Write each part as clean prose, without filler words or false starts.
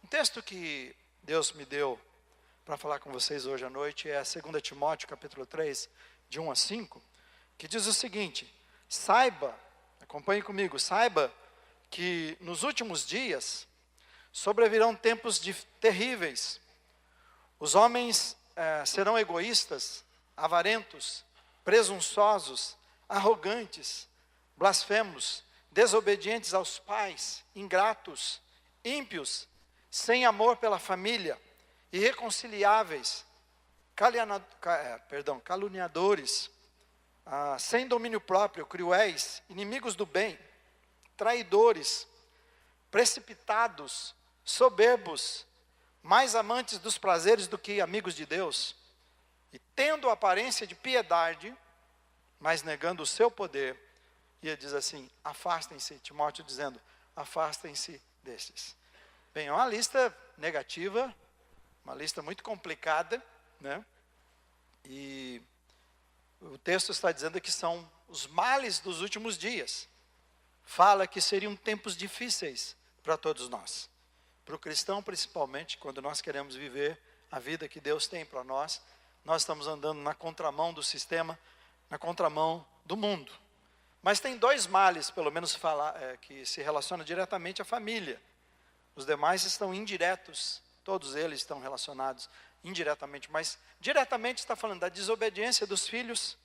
O texto que Deus me deu para falar com vocês hoje à noite é 2 Timóteo, capítulo 3, de 1 a 5, que diz o seguinte: saiba, acompanhe comigo, saiba que nos últimos dias sobrevirão tempos terríveis. Os homens serão egoístas, avarentos, presunçosos, arrogantes, blasfemos, desobedientes aos pais, ingratos, ímpios, sem amor pela família, irreconciliáveis, caluniadores, sem domínio próprio, cruéis, inimigos do bem, traidores, precipitados, soberbos, mais amantes dos prazeres do que amigos de Deus, e tendo aparência de piedade, mas negando o seu poder. E ele diz assim: afastem-se, Timóteo dizendo, afastem-se destes. Bem, é uma lista negativa, uma lista muito complicada, né? E o texto está dizendo que são os males dos últimos dias. Fala que seriam tempos difíceis para todos nós. Para o cristão, principalmente, quando nós queremos viver a vida que Deus tem para nós, nós estamos andando na contramão do sistema, na contramão do mundo. Mas tem dois males, pelo menos, que se relacionam diretamente à família. Os demais estão indiretos, todos eles estão relacionados indiretamente, mas diretamente está falando da desobediência dos filhos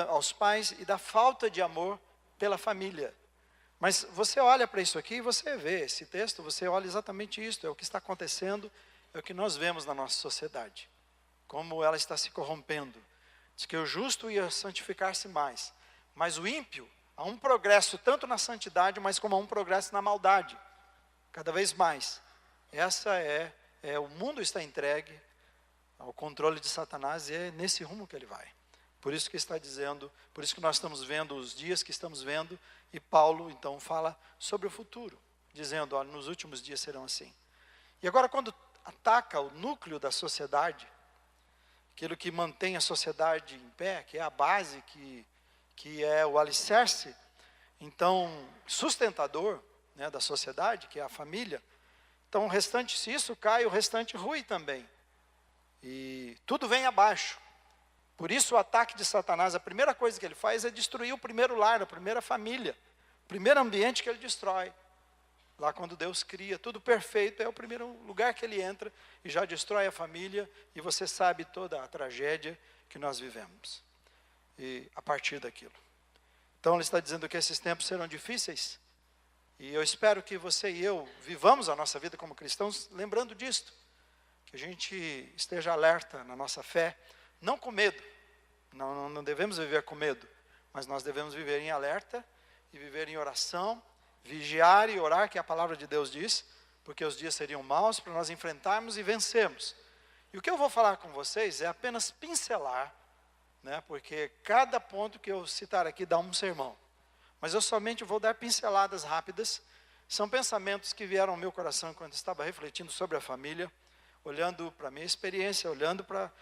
aos pais e da falta de amor pela família. Mas você olha para isso aqui e você vê esse texto, você olha exatamente isso, é o que está acontecendo, é o que nós vemos na nossa sociedade, como ela está se corrompendo. Diz que o justo ia santificar-se mais, mas o ímpio, há um progresso tanto na santidade, mas como há um progresso na maldade, cada vez mais. O mundo está entregue ao controle de Satanás e é nesse rumo que ele vai. Por isso que está dizendo, por isso que nós estamos vendo os dias que estamos vendo, e Paulo então fala sobre o futuro, dizendo, olha, nos últimos dias serão assim. E agora quando ataca o núcleo da sociedade, aquilo que mantém a sociedade em pé, que é a base, que é o alicerce, então sustentador, né, da sociedade, que é a família, então o restante, se isso cai, o restante rui também. E tudo vem abaixo. Por isso o ataque de Satanás, a primeira coisa que ele faz é destruir o primeiro lar, a primeira família, o primeiro ambiente que ele destrói. Lá quando Deus cria tudo perfeito, é o primeiro lugar que ele entra e já destrói a família, e você sabe toda a tragédia que nós vivemos. E a partir daquilo. Então ele está dizendo que esses tempos serão difíceis, e eu espero que você e eu vivamos a nossa vida como cristãos lembrando disto, que a gente esteja alerta na nossa fé, não com medo, não devemos viver com medo, mas nós devemos viver em alerta e viver em oração, vigiar e orar, que a palavra de Deus diz, porque os dias seriam maus para nós enfrentarmos e vencermos. E o que eu vou falar com vocês é apenas pincelar, né, porque cada ponto que eu citar aqui dá um sermão, mas eu somente vou dar pinceladas rápidas. São pensamentos que vieram ao meu coração enquanto estava refletindo sobre a família, olhando para a minha experiência, olhando para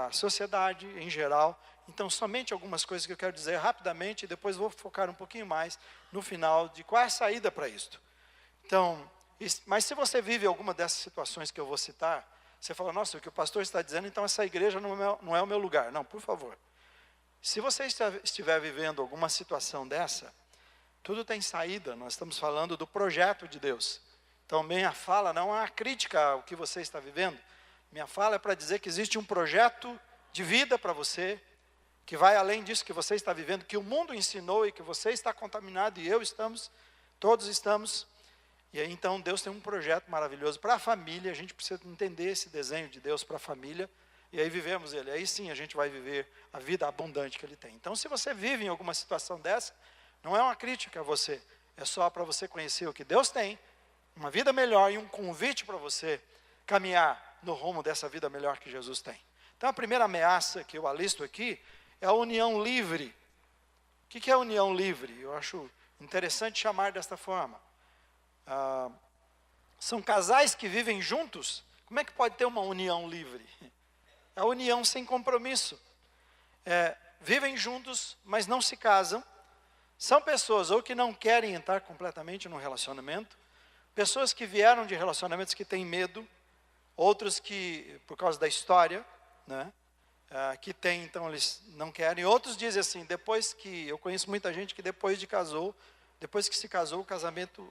a sociedade em geral. Então, somente algumas coisas que eu quero dizer rapidamente, e depois vou focar um pouquinho mais no final de qual é a saída para isto. Então, mas se você vive alguma dessas situações que eu vou citar, você fala, nossa, o que o pastor está dizendo, então essa igreja não é o meu lugar. Não, por favor. Se você estiver vivendo alguma situação dessa, tudo tem saída. Nós estamos falando do projeto de Deus. Então, minha fala não é uma crítica ao que você está vivendo. Minha fala é para dizer que existe um projeto de vida para você, que vai além disso que você está vivendo, que o mundo ensinou e que você está contaminado e eu estamos, todos estamos. E aí então Deus tem um projeto maravilhoso para a família. A gente precisa entender esse desenho de Deus para a família, e aí vivemos ele. Aí sim a gente vai viver a vida abundante que ele tem. Então, se você vive em alguma situação dessa, não é uma crítica a você, é só para você conhecer o que Deus tem, uma vida melhor e um convite para você caminhar no rumo dessa vida melhor que Jesus tem. Então a primeira ameaça que eu alisto aqui é a união livre. O que é a união livre? Eu acho interessante chamar desta forma. São casais que vivem juntos. Como é que pode ter uma união livre? É a união sem compromisso. Vivem juntos, mas não se casam. São pessoas ou que não querem entrar completamente num relacionamento, pessoas que vieram de relacionamentos que têm medo, outros que, por causa da história, né, que tem, então eles não querem. Outros dizem assim, depois que, eu conheço muita gente que depois que se casou,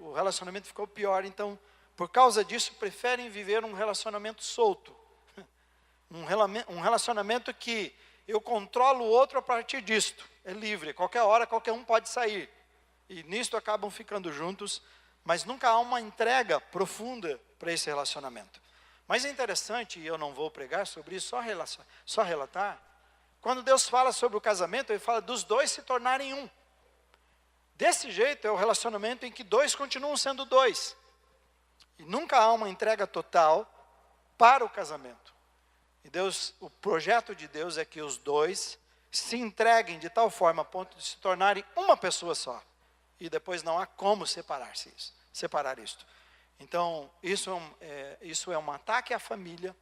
o relacionamento ficou pior, então, por causa disso, preferem viver um relacionamento solto. Um relacionamento que eu controlo o outro a partir disto, é livre, qualquer hora, qualquer um pode sair. E nisto acabam ficando juntos, mas nunca há uma entrega profunda para esse relacionamento. Mas é interessante, e eu não vou pregar sobre isso, só relatar, quando Deus fala sobre o casamento, Ele fala dos dois se tornarem um. Desse jeito é o relacionamento em que dois continuam sendo dois. E nunca há uma entrega total para o casamento. E o projeto de Deus é que os dois se entreguem de tal forma a ponto de se tornarem uma pessoa só. E depois não há como separar isto. Então, isso é um ataque à família,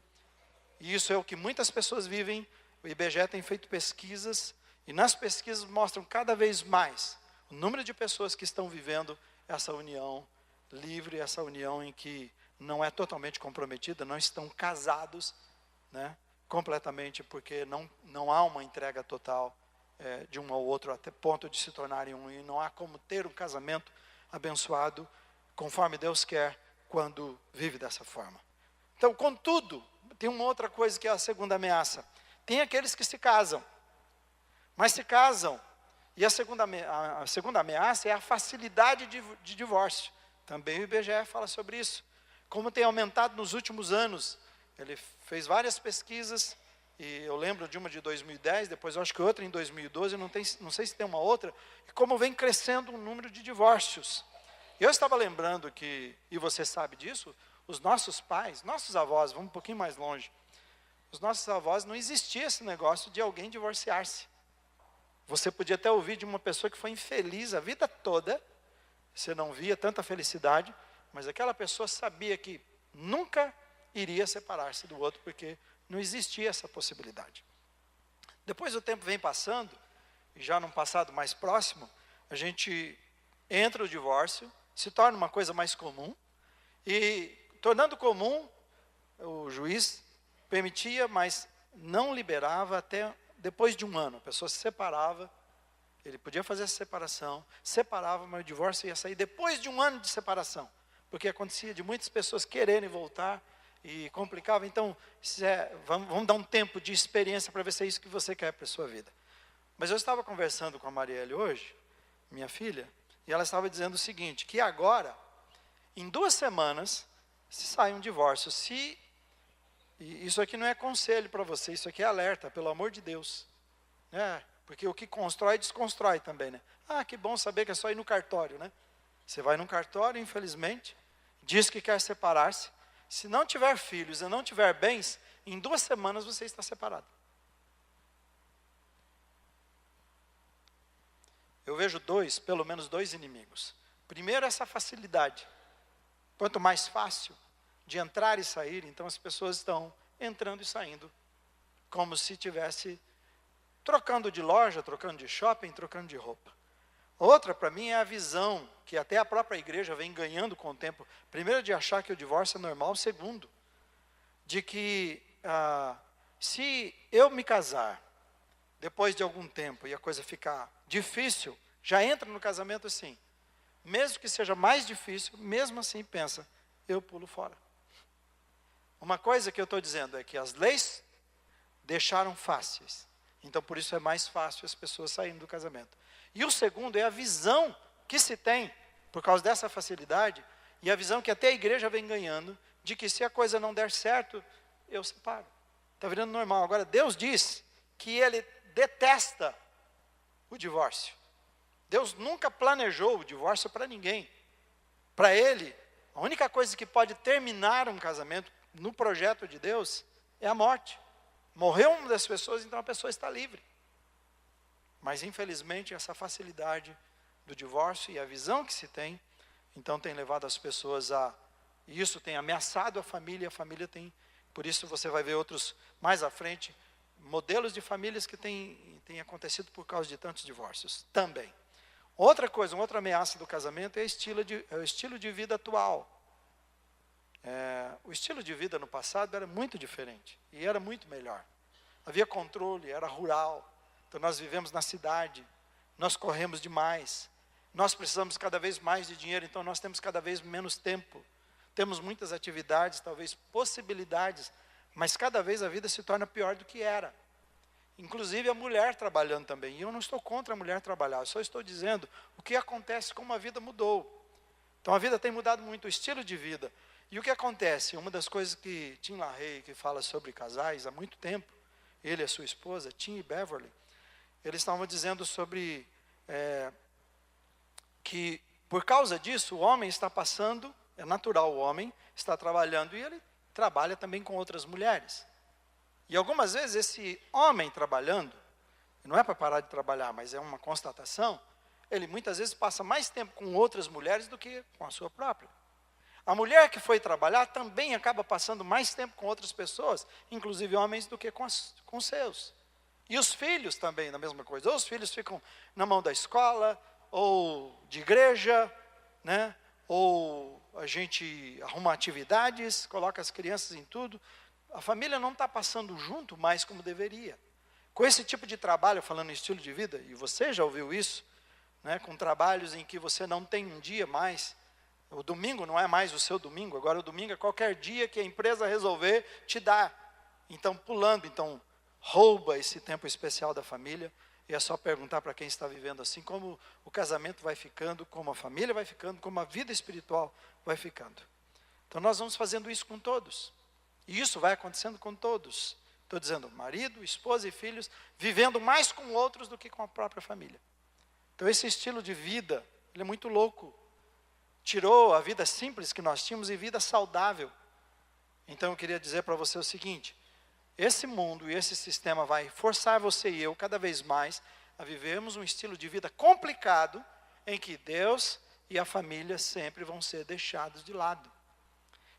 e isso é o que muitas pessoas vivem. O IBGE tem feito pesquisas, e nas pesquisas mostram cada vez mais o número de pessoas que estão vivendo essa união livre, essa união em que não é totalmente comprometida, não estão casados, né, completamente, porque não há uma entrega total de um ao outro, até ponto de se tornarem um, e não há como ter um casamento abençoado, conforme Deus quer, quando vive dessa forma. Então, contudo, tem uma outra coisa que é a segunda ameaça. Tem aqueles que se casam, mas se casam, e a segunda ameaça é a facilidade de divórcio. Também o IBGE fala sobre isso. Como tem aumentado nos últimos anos, ele fez várias pesquisas, e eu lembro de uma de 2010, depois eu acho que outra em 2012, não sei se tem uma outra, e como vem crescendo o número de divórcios. Eu estava lembrando que, e você sabe disso, os nossos pais, nossos avós, vamos um pouquinho mais longe, os nossos avós, não existia esse negócio de alguém divorciar-se. Você podia até ouvir de uma pessoa que foi infeliz a vida toda, você não via tanta felicidade, mas aquela pessoa sabia que nunca iria separar-se do outro, porque não existia essa possibilidade. Depois o tempo vem passando, e já num passado mais próximo, a gente entra o divórcio, se torna uma coisa mais comum, e tornando comum, o juiz permitia, mas não liberava até depois de um ano. A pessoa se separava, ele podia fazer essa separação, separava, mas o divórcio ia sair depois de um ano de separação, porque acontecia de muitas pessoas quererem voltar, e complicava. Então, vamos dar um tempo de experiência para ver se é isso que você quer para a sua vida. Mas eu estava conversando com a Marielle hoje, minha filha, e ela estava dizendo o seguinte, que agora, em 2 semanas, se sai um divórcio. E isso aqui não é conselho para você, isso aqui é alerta, pelo amor de Deus. Porque o que constrói, desconstrói também, né? Que bom saber que é só ir no cartório, né? Você vai no cartório, infelizmente, diz que quer separar-se. Se não tiver filhos e não tiver bens, em 2 semanas você está separado. Eu vejo pelo menos dois inimigos. Primeiro, essa facilidade. Quanto mais fácil de entrar e sair, então as pessoas estão entrando e saindo, como se estivesse trocando de loja, trocando de shopping, trocando de roupa. Outra, para mim, é a visão que até a própria igreja vem ganhando com o tempo. Primeiro, de achar que o divórcio é normal. Segundo, de que se eu me casar depois de algum tempo e a coisa ficar difícil, já entra no casamento assim. Mesmo que seja mais difícil, mesmo assim pensa, eu pulo fora. Uma coisa que eu estou dizendo é que as leis deixaram fáceis. Então, por isso é mais fácil as pessoas saírem do casamento. E o segundo é a visão que se tem, por causa dessa facilidade, e a visão que até a igreja vem ganhando, de que se a coisa não der certo, eu separo. Está virando normal. Agora, Deus diz que Ele detesta o divórcio. Deus nunca planejou o divórcio para ninguém. Para Ele, a única coisa que pode terminar um casamento, no projeto de Deus, é a morte. Morreu uma das pessoas, então a pessoa está livre. Mas, infelizmente, essa facilidade do divórcio e a visão que se tem, então tem levado as pessoas e isso tem ameaçado a família tem, por isso você vai ver outros, mais à frente, modelos de famílias que têm acontecido por causa de tantos divórcios, também. Outra coisa, uma outra ameaça do casamento é o estilo de vida atual. o estilo de vida no passado era muito diferente e era muito melhor. Havia controle, era rural, então nós vivemos na cidade, nós corremos demais, nós precisamos cada vez mais de dinheiro, então nós temos cada vez menos tempo. Temos muitas atividades, talvez possibilidades, mas cada vez a vida se torna pior do que era. Inclusive a mulher trabalhando também. E eu não estou contra a mulher trabalhar, eu só estou dizendo o que acontece, como a vida mudou. Então a vida tem mudado muito, o estilo de vida. E o que acontece? Uma das coisas que Tim LaHaye, que fala sobre casais há muito tempo, ele e a sua esposa, Tim e Beverly, eles estavam dizendo sobre que por causa disso o homem está passando, é natural o homem, está trabalhando e ele trabalha também com outras mulheres. E algumas vezes esse homem trabalhando, não é para parar de trabalhar, mas é uma constatação, ele muitas vezes passa mais tempo com outras mulheres do que com a sua própria. A mulher que foi trabalhar também acaba passando mais tempo com outras pessoas, inclusive homens, do que com os seus. E os filhos também, a mesma coisa. Ou os filhos ficam na mão da escola, ou de igreja, né? Ou a gente arruma atividades, coloca as crianças em tudo. A família não está passando junto mais como deveria. Com esse tipo de trabalho, falando em estilo de vida, e você já ouviu isso, né? Com trabalhos em que você não tem um dia mais, o domingo não é mais o seu domingo, agora o domingo é qualquer dia que a empresa resolver te dar. Então, pulando, então, rouba esse tempo especial da família, e é só perguntar para quem está vivendo assim, como o casamento vai ficando, como a família vai ficando, como a vida espiritual vai ficando. Então, nós vamos fazendo isso com todos, e isso vai acontecendo com todos. Estou dizendo, marido, esposa e filhos, vivendo mais com outros do que com a própria família. Então, esse estilo de vida, ele é muito louco. Tirou a vida simples que nós tínhamos e vida saudável. Então eu queria dizer para você o seguinte, esse mundo e esse sistema vai forçar você e eu cada vez mais a vivermos um estilo de vida complicado, em que Deus e a família sempre vão ser deixados de lado.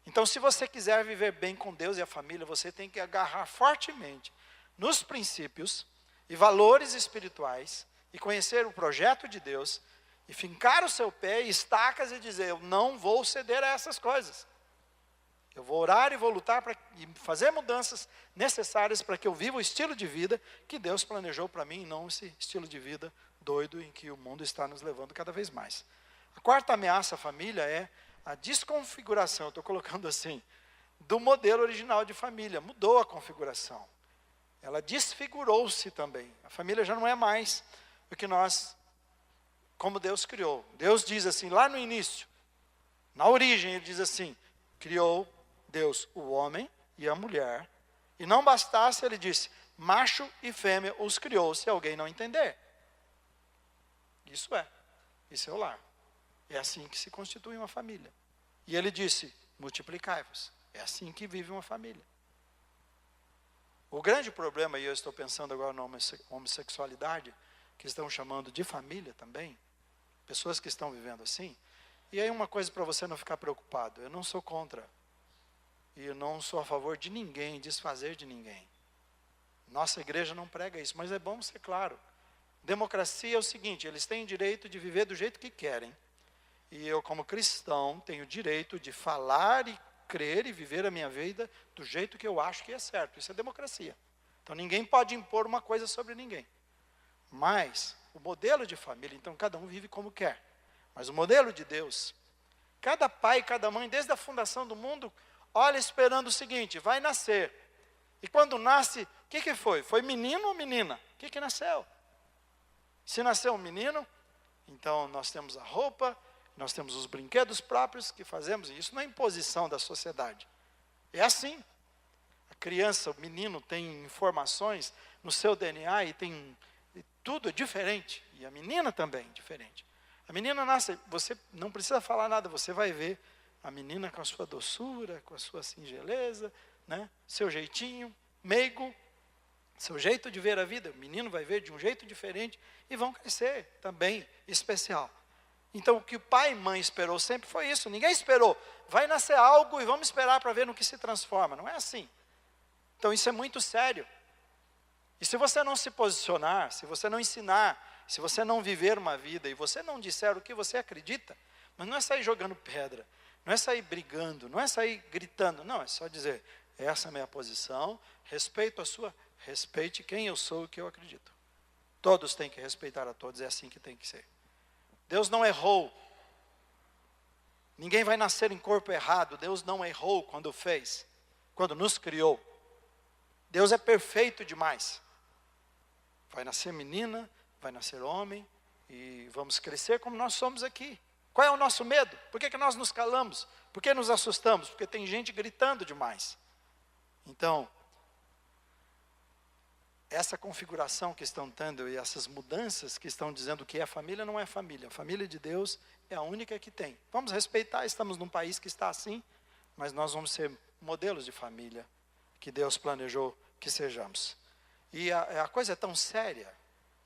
Então se você quiser viver bem com Deus e a família, você tem que agarrar fortemente nos princípios e valores espirituais e conhecer o projeto de Deus, e fincar o seu pé e estacas e dizer, eu não vou ceder a essas coisas. Eu vou orar e vou lutar para fazer mudanças necessárias para que eu viva o estilo de vida que Deus planejou para mim, e não esse estilo de vida doido em que o mundo está nos levando cada vez mais. A quarta ameaça à família é a desconfiguração, eu estou colocando assim, do modelo original de família. Mudou a configuração. Ela desfigurou-se também. A família já não é mais o que nós, como Deus criou. Deus diz assim, lá no início, na origem, ele diz assim, criou Deus o homem e a mulher, e não bastasse, ele disse, macho e fêmea os criou, se alguém não entender. Isso é o lar. É assim que se constitui uma família. E ele disse, multiplicai-vos. É assim que vive uma família. O grande problema, e eu estou pensando agora na homossexualidade, que estão chamando de família também, pessoas que estão vivendo assim. E aí uma coisa para você não ficar preocupado, eu não sou contra, e eu não sou a favor de ninguém, desfazer de ninguém. Nossa igreja não prega isso, mas é bom ser claro. Democracia é o seguinte, eles têm o direito de viver do jeito que querem, e eu como cristão tenho o direito de falar e crer e viver a minha vida do jeito que eu acho que é certo. Isso é democracia. Então ninguém pode impor uma coisa sobre ninguém. Mas o modelo de família, então cada um vive como quer. Mas o modelo de Deus, cada pai e cada mãe, desde a fundação do mundo, olha esperando o seguinte, vai nascer. E quando nasce, o que foi? Foi menino ou menina? O que nasceu? Se nasceu um menino, então nós temos a roupa, nós temos os brinquedos próprios que fazemos, e isso não é imposição da sociedade. É assim. A criança, o menino tem informações no seu DNA e tudo é diferente. E a menina também é diferente. A menina nasce, você não precisa falar nada, você vai ver a menina com a sua doçura, com a sua singeleza, né? Seu jeitinho, meigo, seu jeito de ver a vida. O menino vai ver de um jeito diferente e vão crescer também especial. Então o que o pai e mãe esperou sempre foi isso. Ninguém esperou, vai nascer algo e vamos esperar para ver no que se transforma. Não é assim. Então isso é muito sério. E se você não se posicionar, se você não ensinar, se você não viver uma vida e você não disser o que você acredita, mas não é sair jogando pedra, Não é sair brigando, não é sair gritando, não, é só dizer, essa é a minha posição, respeito a sua, respeite quem eu sou e o que eu acredito. Todos têm que respeitar a todos, é assim que tem que ser. Deus não errou. Ninguém vai nascer em corpo errado, Deus não errou quando fez, quando nos criou. Deus é perfeito demais. Vai nascer menina, vai nascer homem, e vamos crescer como nós somos aqui. Qual é o nosso medo? Por que nós nos calamos? Por que nos assustamos? Porque tem gente gritando demais. Então, essa configuração que estão tendo e essas mudanças que estão dizendo que é família, não é família. A família de Deus é a única que tem. Vamos respeitar, estamos num país que está assim, mas nós vamos ser modelos de família que Deus planejou que sejamos. E a coisa é tão séria,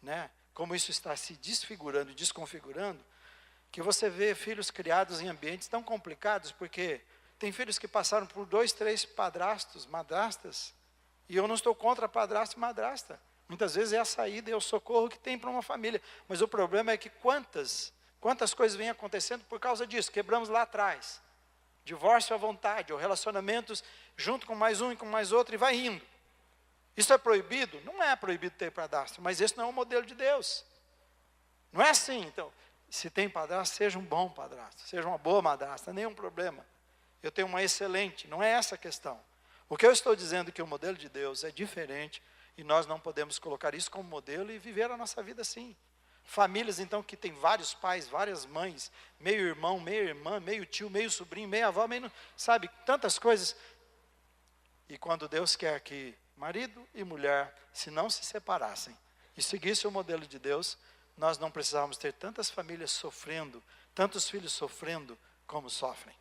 né? Como isso está se desfigurando e desconfigurando, que você vê filhos criados em ambientes tão complicados, porque tem filhos que passaram por 2, 3 padrastos, madrastas, e eu não estou contra padrasto e madrasta. Muitas vezes é a saída e é o socorro que tem para uma família. Mas o problema é que quantas coisas vêm acontecendo por causa disso. Quebramos lá atrás. Divórcio à vontade, ou relacionamentos junto com mais um e com mais outro, e vai indo. Isso é proibido? Não é proibido ter padrasto, mas esse não é o modelo de Deus. Não é assim, então. Se tem padrasto, seja um bom padrasto, seja uma boa madrasta, nenhum problema. Eu tenho uma excelente, não é essa a questão. O que eu estou dizendo é que o modelo de Deus é diferente, e nós não podemos colocar isso como modelo e viver a nossa vida assim. Famílias, então, que tem vários pais, várias mães, meio irmão, meia irmã, meio tio, meio sobrinho, meia avó, meio, sabe, tantas coisas. E quando Deus quer que marido e mulher, se não se separassem e seguissem o modelo de Deus, nós não precisávamos ter tantas famílias sofrendo, tantos filhos sofrendo como sofrem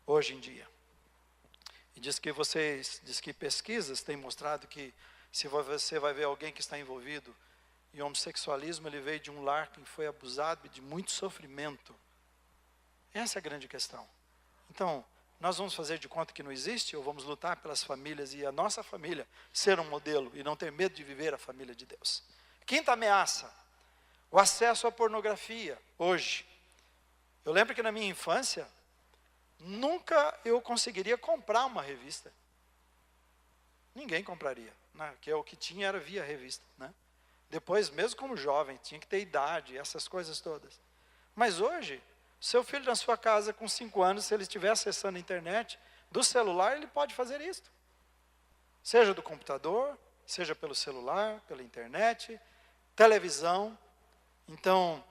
hoje em dia. E diz que pesquisas têm mostrado que se você vai ver alguém que está envolvido em homossexualismo, ele veio de um lar que foi abusado e de muito sofrimento. Essa é a grande questão. Então, nós vamos fazer de conta que não existe, ou vamos lutar pelas famílias e a nossa família ser um modelo e não ter medo de viver a família de Deus. Quinta ameaça, o acesso à pornografia, hoje. Eu lembro que na minha infância, nunca eu conseguiria comprar uma revista. Ninguém compraria, né? Que o que tinha era via revista, né? Depois, mesmo como jovem, tinha que ter idade, essas coisas todas. Mas hoje, seu filho na sua casa com 5 anos, se ele estiver acessando a internet, do celular, ele pode fazer isso. Seja do computador, seja pelo celular, pela internet, televisão. Então,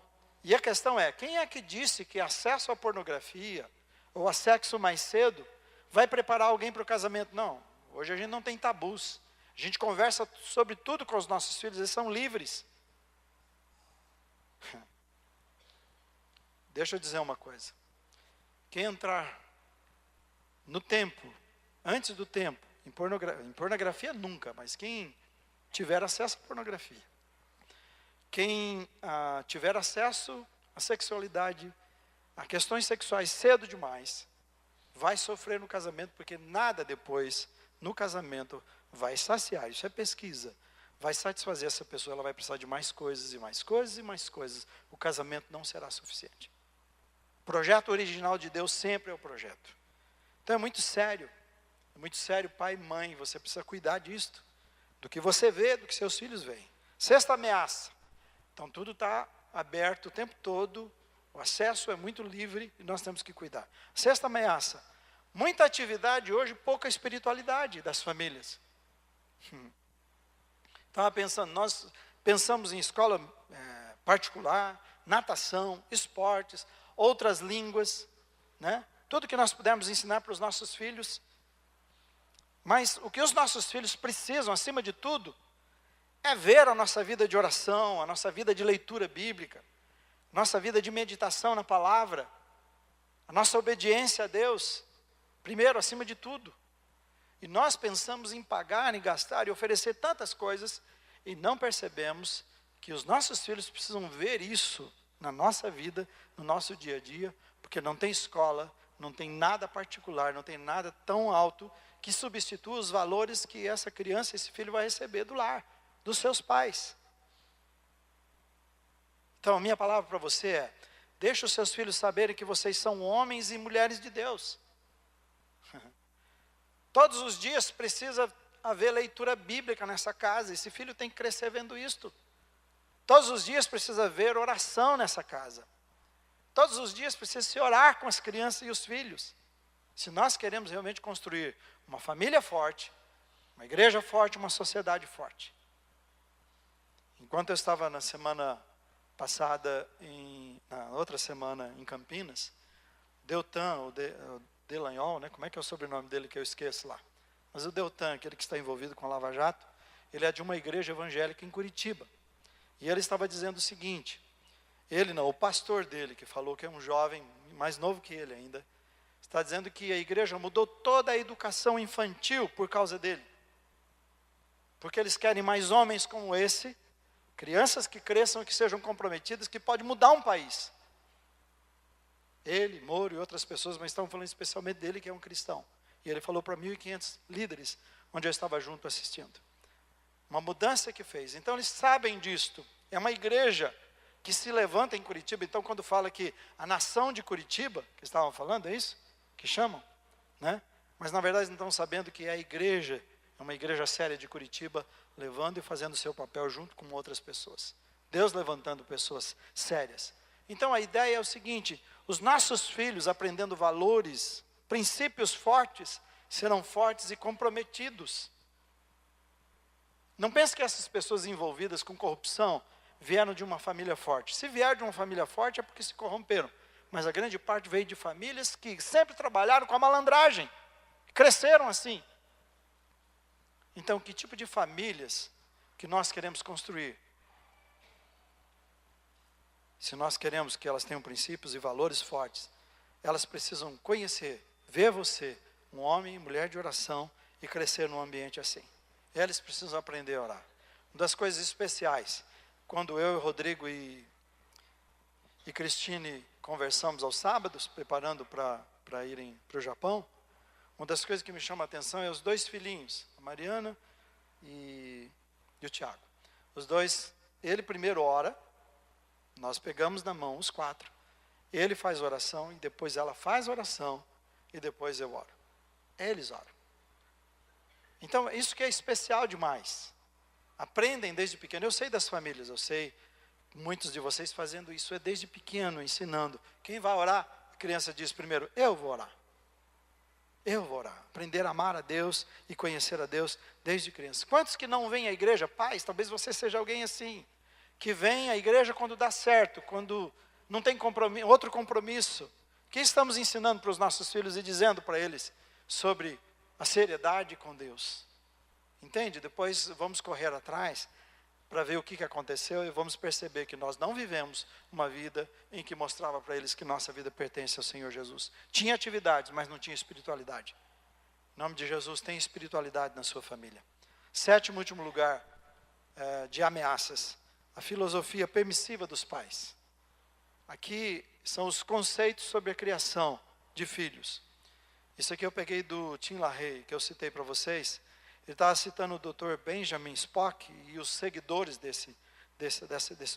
e a questão é, quem é que disse que acesso à pornografia, ou a sexo mais cedo, vai preparar alguém para o casamento? Não, hoje a gente não tem tabus. A gente conversa sobre tudo com os nossos filhos, eles são livres. Deixa eu dizer uma coisa. Quem entrar no tempo, antes do tempo, em pornografia nunca, mas quem tiver acesso à pornografia, quem tiver acesso à sexualidade, a questões sexuais cedo demais, vai sofrer no casamento, porque nada depois, no casamento, vai saciar. Isso é pesquisa. Vai satisfazer essa pessoa, ela vai precisar de mais coisas e mais coisas e mais coisas. O casamento não será suficiente. O projeto original de Deus sempre é o projeto. Então é muito sério, pai e mãe, você precisa cuidar disto, do que você vê, do que seus filhos veem. Sexta ameaça, então tudo está aberto o tempo todo, o acesso é muito livre e nós temos que cuidar. Sexta ameaça, muita atividade hoje, pouca espiritualidade das famílias. Estava pensando, nós pensamos em escola particular, natação, esportes, outras línguas, né? Tudo que nós pudermos ensinar para os nossos filhos. Mas o que os nossos filhos precisam, acima de tudo, é ver a nossa vida de oração, a nossa vida de leitura bíblica, nossa vida de meditação na palavra, a nossa obediência a Deus, primeiro, acima de tudo. E nós pensamos em pagar, em gastar e oferecer tantas coisas, e não percebemos que os nossos filhos precisam ver isso na nossa vida, no nosso dia a dia, porque não tem escola, não tem nada particular, não tem nada tão alto que substitua os valores que essa criança, esse filho vai receber do lar, dos seus pais. Então a minha palavra para você é, Deixe os seus filhos saberem que vocês são homens e mulheres de Deus. Todos os dias precisa haver leitura bíblica nessa casa. Esse filho tem que crescer vendo isto. Todos os dias precisa haver oração nessa casa. Todos os dias precisa se orar com as crianças e os filhos. Se nós queremos realmente construir uma família forte, uma igreja forte, uma sociedade forte. Enquanto eu estava na semana passada, na outra semana em Campinas, Deltan, o Delanhol, né? Como é que é o sobrenome dele que eu esqueço lá? Mas o Deltan, aquele que está envolvido com a Lava Jato, ele é de uma igreja evangélica em Curitiba. E ele estava dizendo o seguinte, o pastor dele, que falou que é um jovem, mais novo que ele ainda, está dizendo que a igreja mudou toda a educação infantil por causa dele. Porque eles querem mais homens como esse, crianças que cresçam e que sejam comprometidas, que pode mudar um país. Ele, Moro e outras pessoas, mas estamos falando especialmente dele, que é um cristão. E ele falou para 1.500 líderes, onde eu estava junto assistindo. Uma mudança que fez. Então eles sabem disto. É uma igreja que se levanta em Curitiba. Então quando fala que a nação de Curitiba, que estavam falando, é isso? Que chamam? Né? Mas na verdade não estão sabendo que é a igreja, é uma igreja séria de Curitiba, levando e fazendo o seu papel junto com outras pessoas. Deus levantando pessoas sérias. Então a ideia é o seguinte, os nossos filhos aprendendo valores, princípios fortes, serão fortes e comprometidos. Não pense que essas pessoas envolvidas com corrupção vieram de uma família forte. Se vier de uma família forte é porque se corromperam. Mas a grande parte veio de famílias que sempre trabalharam com a malandragem. Cresceram assim. Então, que tipo de famílias que nós queremos construir? Se nós queremos que elas tenham princípios e valores fortes, elas precisam conhecer, ver você, um homem e mulher de oração, e crescer num ambiente assim. Eles precisam aprender a orar. Uma das coisas especiais, quando eu, Rodrigo e Cristine conversamos aos sábados, preparando para irem para o Japão, uma das coisas que me chama a atenção é os dois filhinhos, a Mariana e o Tiago. Os dois, ele primeiro ora, nós pegamos na mão os 4. Ele faz oração e depois ela faz oração e depois eu oro. Eles oram. Então, isso que é especial demais. Aprendem desde pequeno. Eu sei das famílias, eu sei muitos de vocês fazendo isso é desde pequeno, ensinando. Quem vai orar? A criança diz primeiro, eu vou orar. Eu vou orar. Aprender a amar a Deus e conhecer a Deus desde criança. Quantos que não vêm à igreja? Pais, talvez você seja alguém assim, que vem à igreja quando dá certo, quando não tem outro compromisso. O que estamos ensinando para os nossos filhos e dizendo para eles sobre a seriedade com Deus? Entende? Depois vamos correr atrás para ver o que aconteceu e vamos perceber que nós não vivemos uma vida em que mostrava para eles que nossa vida pertence ao Senhor Jesus. Tinha atividades, mas não tinha espiritualidade. Em nome de Jesus, tem espiritualidade na sua família. 7º e último lugar de ameaças, a filosofia permissiva dos pais. Aqui são os conceitos sobre a criação de filhos. Isso aqui eu peguei do Tim LaHaye, que eu citei para vocês. Ele estava citando o Dr. Benjamin Spock e os seguidores desse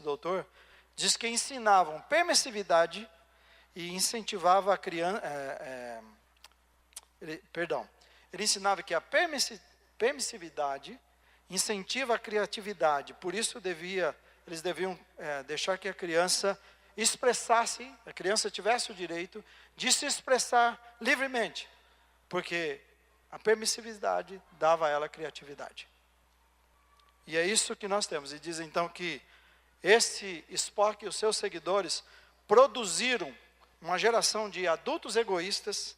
doutor. Diz que ensinavam permissividade e incentivava a criança... Ele ensinava que a permissividade incentiva a criatividade. Por isso eles deviam deixar que a criança expressasse, a criança tivesse o direito de se expressar livremente. Porque a permissividade dava a ela criatividade. E é isso que nós temos. E diz então que esse Spock e os seus seguidores produziram uma geração de adultos egoístas,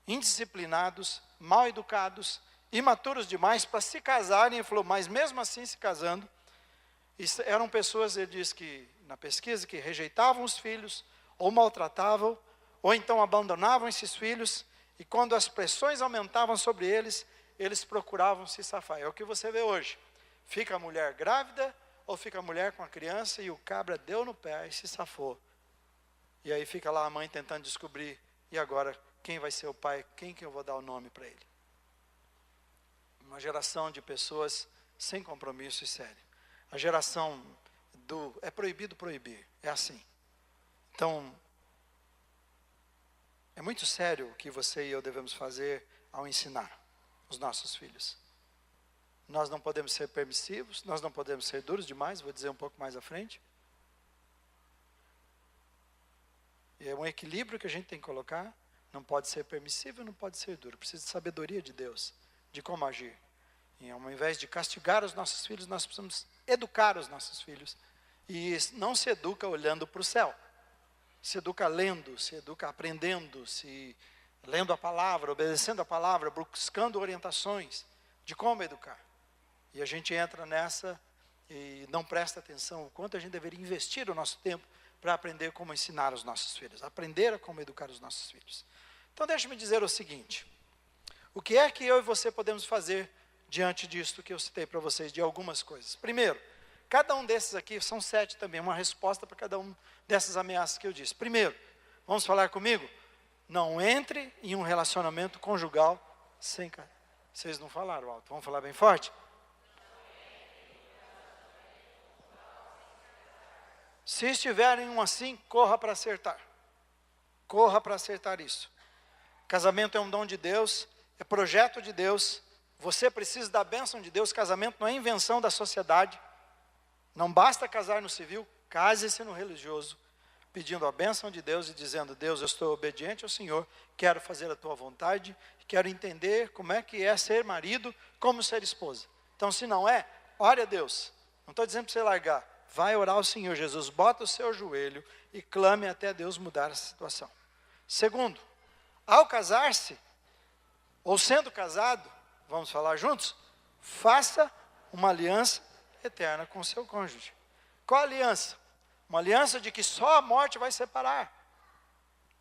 indisciplinados, mal educados, imaturos demais para se casarem. Ele falou, mas mesmo assim se casando, eram pessoas, ele diz que na pesquisa, que rejeitavam os filhos, ou maltratavam, ou então abandonavam esses filhos. E quando as pressões aumentavam sobre eles, eles procuravam se safar. É o que você vê hoje. Fica a mulher grávida, ou fica a mulher com a criança, e o cabra deu no pé e se safou. E aí fica lá a mãe tentando descobrir, e agora, quem vai ser o pai? Quem que eu vou dar o nome para ele? Uma geração de pessoas sem compromisso e sério. A geração é proibido proibir, é assim. Então, é muito sério o que você e eu devemos fazer ao ensinar os nossos filhos. Nós não podemos ser permissivos, nós não podemos ser duros demais, vou dizer um pouco mais à frente. É um equilíbrio que a gente tem que colocar, não pode ser permissível, não pode ser duro. Precisa de sabedoria de Deus, de como agir. E ao invés de castigar os nossos filhos, nós precisamos educar os nossos filhos. E não se educa olhando para o céu. Se educa lendo, se educa aprendendo, se lendo a palavra, obedecendo a palavra, buscando orientações de como educar. E a gente entra nessa e não presta atenção o quanto a gente deveria investir o nosso tempo para aprender como ensinar os nossos filhos, aprender a como educar os nossos filhos. Então deixe-me dizer o seguinte, o que é que eu e você podemos fazer diante disto que eu citei para vocês, de algumas coisas? Primeiro, cada um desses aqui, são 7 também, uma resposta para cada um dessas ameaças que eu disse. Primeiro, vamos falar comigo? Não entre em um relacionamento conjugal sem... Vocês não falaram alto, vamos falar bem forte? Se estiverem um assim, corra para acertar. Corra para acertar isso. Casamento é um dom de Deus, é projeto de Deus. Você precisa da bênção de Deus. Casamento não é invenção da sociedade. Não basta casar no civil, case-se no religioso, pedindo a bênção de Deus e dizendo: Deus, eu estou obediente ao Senhor, quero fazer a tua vontade, quero entender como é que é ser marido, como ser esposa. Então, se não é, ore a Deus. Não estou dizendo para você largar. Vai orar ao Senhor Jesus, bota o seu joelho e clame até Deus mudar essa situação. Segundo, ao casar-se, ou sendo casado, vamos falar juntos? Faça uma aliança eterna com o seu cônjuge. Qual aliança? Uma aliança de que só a morte vai separar.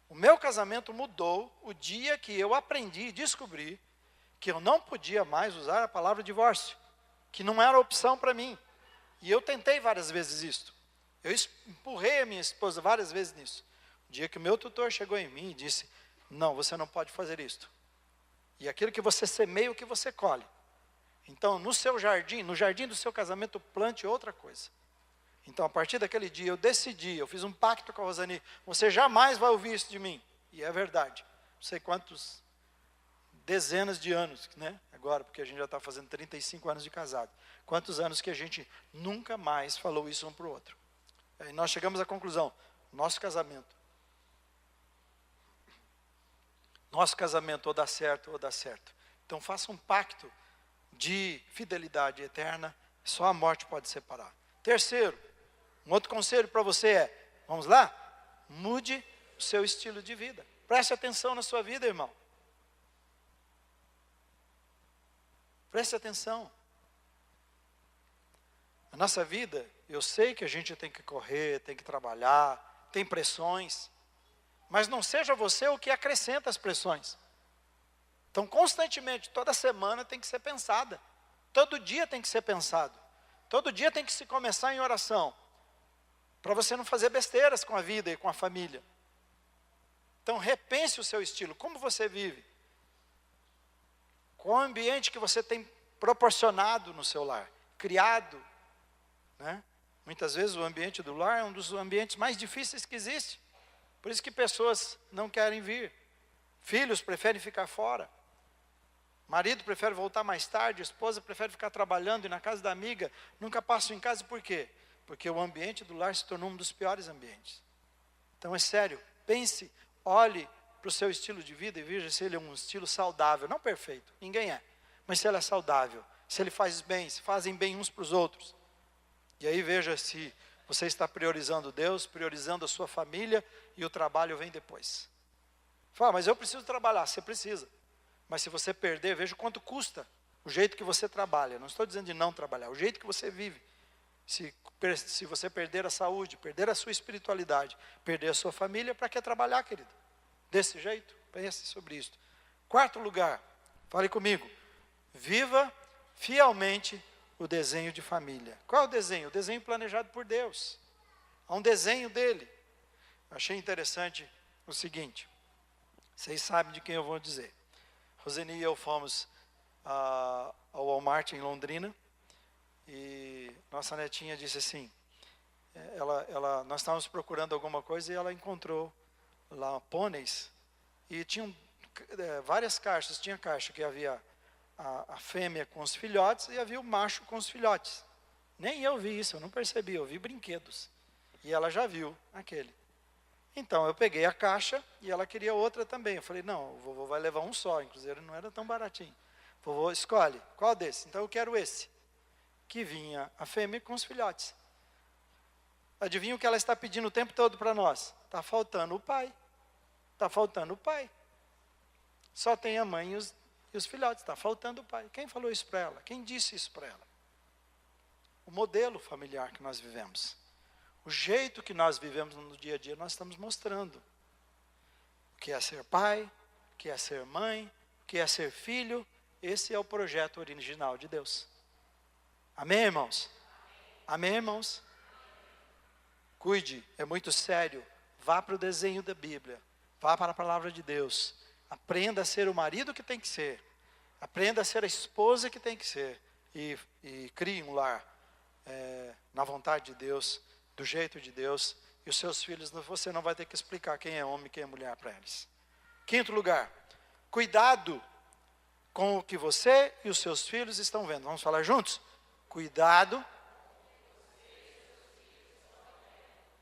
O meu casamento mudou o dia que eu aprendi e descobri que eu não podia mais usar a palavra divórcio, que não era opção para mim. E eu tentei várias vezes isso. Eu empurrei a minha esposa várias vezes nisso. O dia que o meu tutor chegou em mim e disse: não, você não pode fazer isto. E aquilo que você semeia, o que você colhe. Então, no seu jardim, no jardim do seu casamento, plante outra coisa. Então, a partir daquele dia, eu decidi, eu fiz um pacto com a Rosani: você jamais vai ouvir isso de mim. E é verdade. Não sei quantos, dezenas de anos, né? Agora, porque a gente já está fazendo 35 anos de casado. Quantos anos que a gente nunca mais falou isso um para o outro. Aí nós chegamos à conclusão: nosso casamento ou dá certo ou dá certo. Então faça um pacto de fidelidade eterna, só a morte pode separar. Terceiro, um outro conselho para você é, vamos lá? Mude o seu estilo de vida. Preste atenção na sua vida, irmão. Preste atenção. A nossa vida, eu sei que a gente tem que correr, tem que trabalhar, tem pressões, mas não seja você o que acrescenta as pressões. Então, constantemente, toda semana tem que ser pensada. Todo dia tem que ser pensado. Todo dia tem que se começar em oração, para você não fazer besteiras com a vida e com a família. Então, repense o seu estilo, como você vive. Qual o ambiente que você tem proporcionado no seu lar, criado, né? Muitas vezes o ambiente do lar é um dos ambientes mais difíceis que existe. Por isso que pessoas não querem vir. Filhos preferem ficar fora. Marido prefere voltar mais tarde, esposa prefere ficar trabalhando e na casa da amiga, nunca passam em casa. Por quê? Porque o ambiente do lar se tornou um dos piores ambientes. Então é sério, pense, olhe para o seu estilo de vida e veja se ele é um estilo saudável, não perfeito, ninguém é, mas se ele é saudável, se ele faz bem, se fazem bem uns para os outros. E aí veja se você está priorizando Deus, priorizando a sua família e o trabalho vem depois. Fala, mas eu preciso trabalhar, você precisa. Mas se você perder, veja quanto custa o jeito que você trabalha. Não estou dizendo de não trabalhar, o jeito que você vive. Se você perder a saúde, perder a sua espiritualidade, perder a sua família, para que trabalhar, querido? Desse jeito, pense sobre isso. Quarto lugar, fale comigo. Viva fielmente o desenho de família. Qual é o desenho? O desenho planejado por Deus. Há um desenho dele. Achei interessante o seguinte. Vocês sabem de quem eu vou dizer. Roseni e eu fomos ao Walmart em Londrina. E nossa netinha disse assim: nós estávamos procurando alguma coisa e ela encontrou lá pôneis. E tinham várias caixas. Tinha caixa que havia a fêmea com os filhotes e havia o macho com os filhotes. Nem eu vi isso, eu não percebi, eu vi brinquedos. E ela já viu aquele. Então eu peguei a caixa e ela queria outra também. Eu falei, não, o vovô vai levar um só, inclusive não era tão baratinho. Vovô, escolhe, qual desse? Então eu quero esse. Que vinha a fêmea com os filhotes. Adivinha o que ela está pedindo o tempo todo para nós? Está faltando o pai. Está faltando o pai. Só tem a mãe e os filhotes, está faltando o pai. Quem falou isso para ela? Quem disse isso para ela? O modelo familiar que nós vivemos. O jeito que nós vivemos no dia a dia, nós estamos mostrando. O que é ser pai, o que é ser mãe, o que é ser filho. Esse é o projeto original de Deus. Amém, irmãos? Amém, irmãos? Cuide, é muito sério. Vá para o desenho da Bíblia. Vá para a palavra de Deus. Aprenda a ser o marido que tem que ser. Aprenda a ser a esposa que tem que ser. E crie um lar na vontade de Deus, do jeito de Deus. E os seus filhos, você não vai ter que explicar quem é homem e quem é mulher para eles. Quinto lugar, cuidado com o que você e os seus filhos estão vendo. Vamos falar juntos? Cuidado.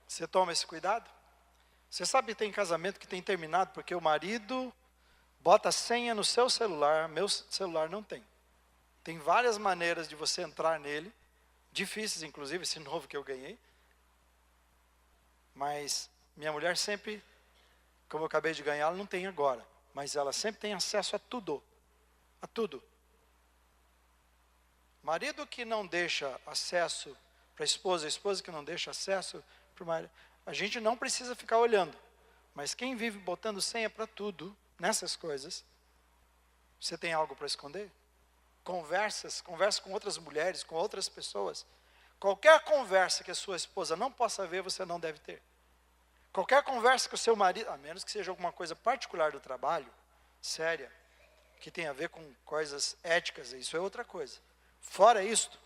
Você toma esse cuidado? Você sabe que tem casamento que tem terminado porque o marido bota a senha no seu celular, meu celular não tem. Tem várias maneiras de você entrar nele, difíceis inclusive, esse novo que eu ganhei. Mas minha mulher sempre, como eu acabei de ganhar, ela não tem agora. Mas ela sempre tem acesso a tudo. A tudo. Marido que não deixa acesso para a esposa que não deixa acesso para o marido. A gente não precisa ficar olhando. Mas quem vive botando senha para tudo, nessas coisas, você tem algo para esconder? Conversa com outras mulheres, com outras pessoas. Qualquer conversa que a sua esposa não possa ver, você não deve ter. Qualquer conversa que o seu marido, a menos que seja alguma coisa particular do trabalho, séria, que tem a ver com coisas éticas, isso é outra coisa. Fora isto,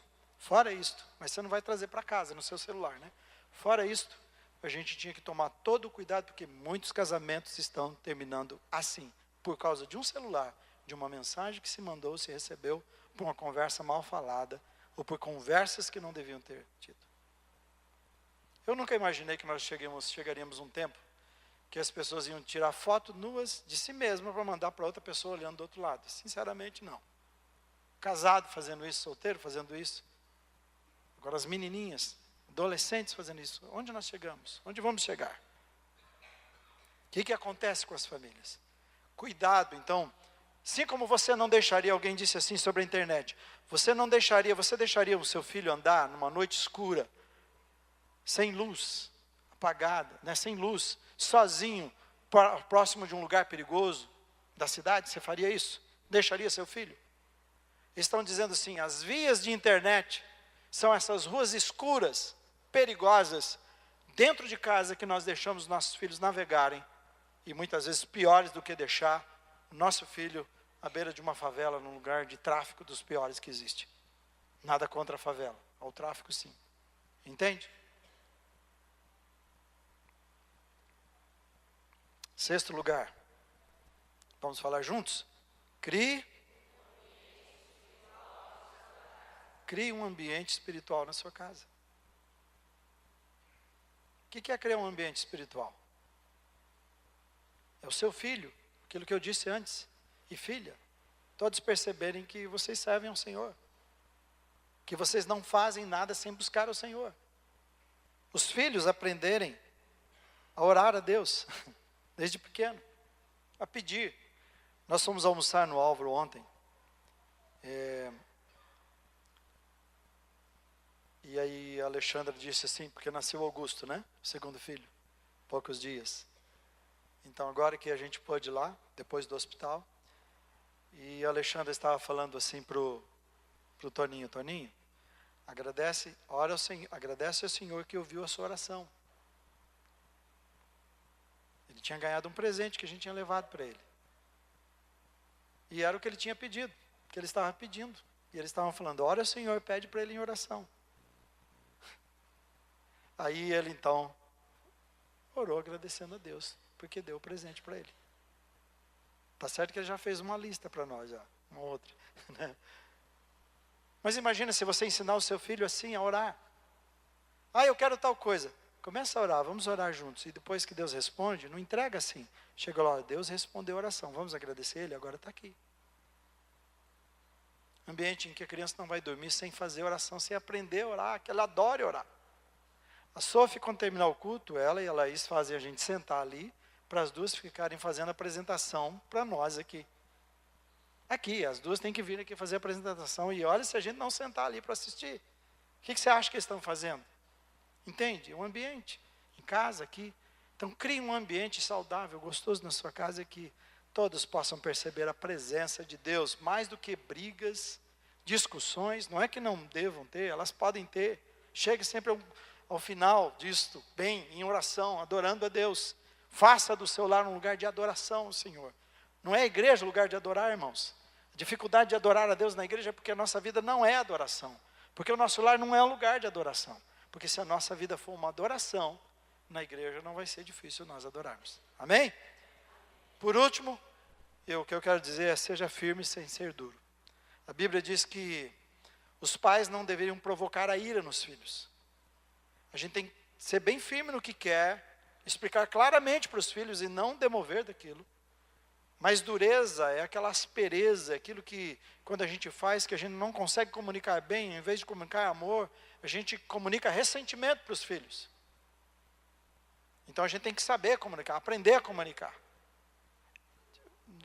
mas você não vai trazer para casa, no seu celular, né? Fora isto, a gente tinha que tomar todo o cuidado, porque muitos casamentos estão terminando assim, por causa de um celular, de uma mensagem que se mandou, se recebeu, por uma conversa mal falada, ou por conversas que não deviam ter tido. Eu nunca imaginei que nós chegaríamos um tempo que as pessoas iam tirar foto nuas de si mesmas para mandar para outra pessoa olhando do outro lado. Sinceramente, não. Casado fazendo isso, solteiro fazendo isso. Agora as menininhas, adolescentes fazendo isso. Onde nós chegamos? Onde vamos chegar? O que acontece com as famílias? Cuidado, então. Assim como você não deixaria, alguém disse assim sobre a internet, você deixaria o seu filho andar numa noite escura, sem luz, apagada, né, sem luz, sozinho, próximo de um lugar perigoso da cidade? Você faria isso? Deixaria seu filho? Estão dizendo assim, as vias de internet são essas ruas escuras, perigosas, dentro de casa que nós deixamos nossos filhos navegarem, e muitas vezes piores do que deixar o nosso filho à beira de uma favela, num lugar de tráfico dos piores que existe. Nada contra a favela, ao tráfico sim. Entende? Sexto lugar, vamos falar juntos? Crie um ambiente espiritual na sua casa. O que é criar um ambiente espiritual? É o seu filho, aquilo que eu disse antes, e filha, todos perceberem que vocês servem ao Senhor, que vocês não fazem nada sem buscar ao Senhor. Os filhos aprenderem a orar a Deus, desde pequeno, a pedir. Nós fomos almoçar no Álvaro ontem, e aí a Alexandra disse assim, porque nasceu Augusto, né? O segundo filho, poucos dias. Então agora que a gente pôde ir lá, depois do hospital, e a Alexandra estava falando assim pro Toninho, Toninho, agradece ao Senhor que ouviu a sua oração. Ele tinha ganhado um presente que a gente tinha levado para ele. E era o que ele tinha pedido, que ele estava pedindo. E eles estavam falando, ora ao Senhor, pede para ele em oração. Aí ele então orou agradecendo a Deus, porque deu o presente para ele. Tá certo que ele já fez uma lista para nós, já, uma outra, né? Mas imagina se você ensinar o seu filho assim a orar. Ah, eu quero tal coisa. Começa a orar, vamos orar juntos. E depois que Deus responde, não entrega assim. Chega lá, Deus respondeu a oração, vamos agradecer Ele, agora está aqui. Ambiente em que a criança não vai dormir sem fazer oração, sem aprender a orar, que ela adore orar. A Sophie, quando terminar o culto, ela e a Laís fazem a gente sentar ali, para as duas ficarem fazendo a apresentação para nós aqui. Aqui, as duas têm que vir aqui fazer a apresentação, e olha se a gente não sentar ali para assistir. O que você acha que eles estão fazendo? Entende? Um ambiente, em casa aqui. Então crie um ambiente saudável, gostoso na sua casa, que todos possam perceber a presença de Deus, mais do que brigas, discussões, não é que não devam ter, elas podem ter. Chegue sempre ao final disto, bem, em oração, adorando a Deus. Faça do seu lar um lugar de adoração ao Senhor. Não é a igreja o lugar de adorar, irmãos. A dificuldade de adorar a Deus na igreja é porque a nossa vida não é adoração. Porque o nosso lar não é um lugar de adoração. Porque se a nossa vida for uma adoração, na igreja não vai ser difícil nós adorarmos. Amém? Por último, o que eu quero dizer é: seja firme sem ser duro. A Bíblia diz que os pais não deveriam provocar a ira nos filhos. A gente tem que ser bem firme no que quer, explicar claramente para os filhos e não demover daquilo. Mas dureza é aquela aspereza, aquilo que quando a gente faz, que a gente não consegue comunicar bem, em vez de comunicar amor, a gente comunica ressentimento para os filhos. Então a gente tem que saber comunicar, aprender a comunicar.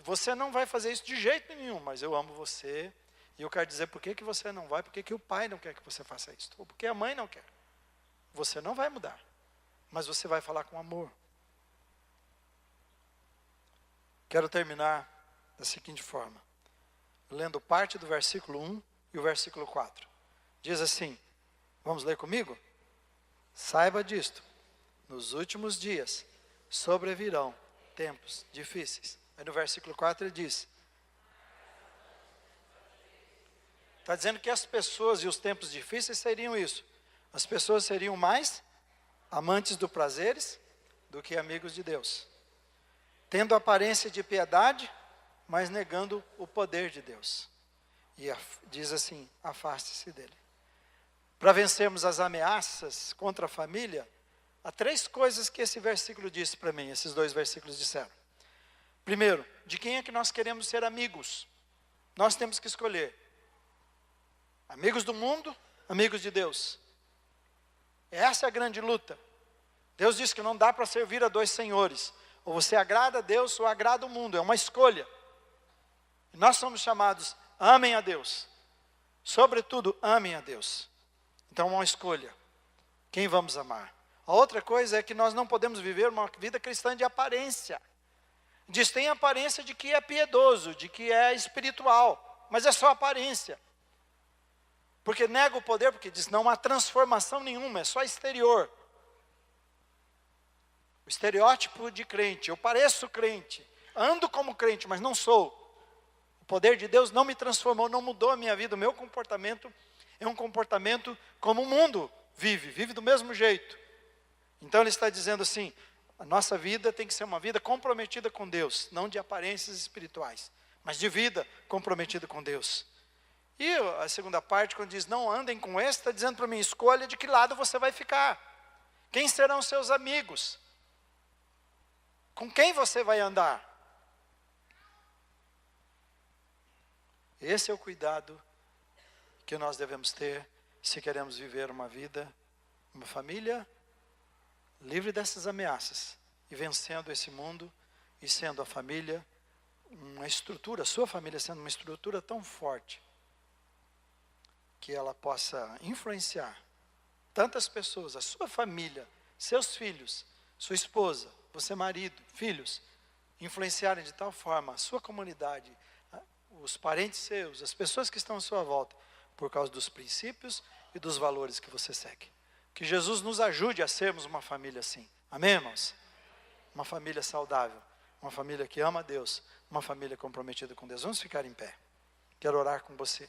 Você não vai fazer isso de jeito nenhum, mas eu amo você, e eu quero dizer por que você não vai, porque que o pai não quer que você faça isso, ou porque a mãe não quer. Você não vai mudar, mas você vai falar com amor. Quero terminar da seguinte forma, lendo parte do versículo 1 e o versículo 4. Diz assim, vamos ler comigo? Saiba disto, nos últimos dias sobrevirão tempos difíceis. Aí no versículo 4 ele diz, está dizendo que as pessoas e os tempos difíceis seriam isso. As pessoas seriam mais amantes do prazeres do que amigos de Deus. Tendo aparência de piedade, mas negando o poder de Deus. E diz assim, afaste-se dele. Para vencermos as ameaças contra a família, há 3 coisas que esse versículo disse para mim, esses 2 versículos disseram. Primeiro, de quem é que nós queremos ser amigos? Nós temos que escolher. Amigos do mundo, amigos de Deus. Essa é a grande luta. Deus diz que não dá para servir a 2 senhores. Ou você agrada a Deus ou agrada o mundo. É uma escolha. E nós somos chamados, amem a Deus. Sobretudo, amem a Deus. Então é uma escolha. Quem vamos amar? A outra coisa é que nós não podemos viver uma vida cristã de aparência. Diz, tem aparência de que é piedoso, de que é espiritual. Mas é só aparência. Porque nega o poder, porque diz, não há transformação nenhuma, é só exterior. O estereótipo de crente, eu pareço crente, ando como crente, mas não sou. O poder de Deus não me transformou, não mudou a minha vida. O meu comportamento é um comportamento como o mundo vive do mesmo jeito. Então ele está dizendo assim, a nossa vida tem que ser uma vida comprometida com Deus, não de aparências espirituais, mas de vida comprometida com Deus. E a segunda parte, quando diz, não andem com esse, está dizendo para mim, escolha de que lado você vai ficar. Quem serão seus amigos? Com quem você vai andar? Esse é o cuidado que nós devemos ter se queremos viver uma vida, uma família livre dessas ameaças e vencendo esse mundo e sendo a família uma estrutura, sua família sendo uma estrutura tão forte que ela possa influenciar tantas pessoas, a sua família, seus filhos, sua esposa, você marido, filhos, influenciarem de tal forma a sua comunidade, os parentes seus, as pessoas que estão à sua volta, por causa dos princípios e dos valores que você segue. Que Jesus nos ajude a sermos uma família assim. Amém, irmãos? Uma família saudável, uma família que ama a Deus, uma família comprometida com Deus. Vamos ficar em pé. Quero orar com você.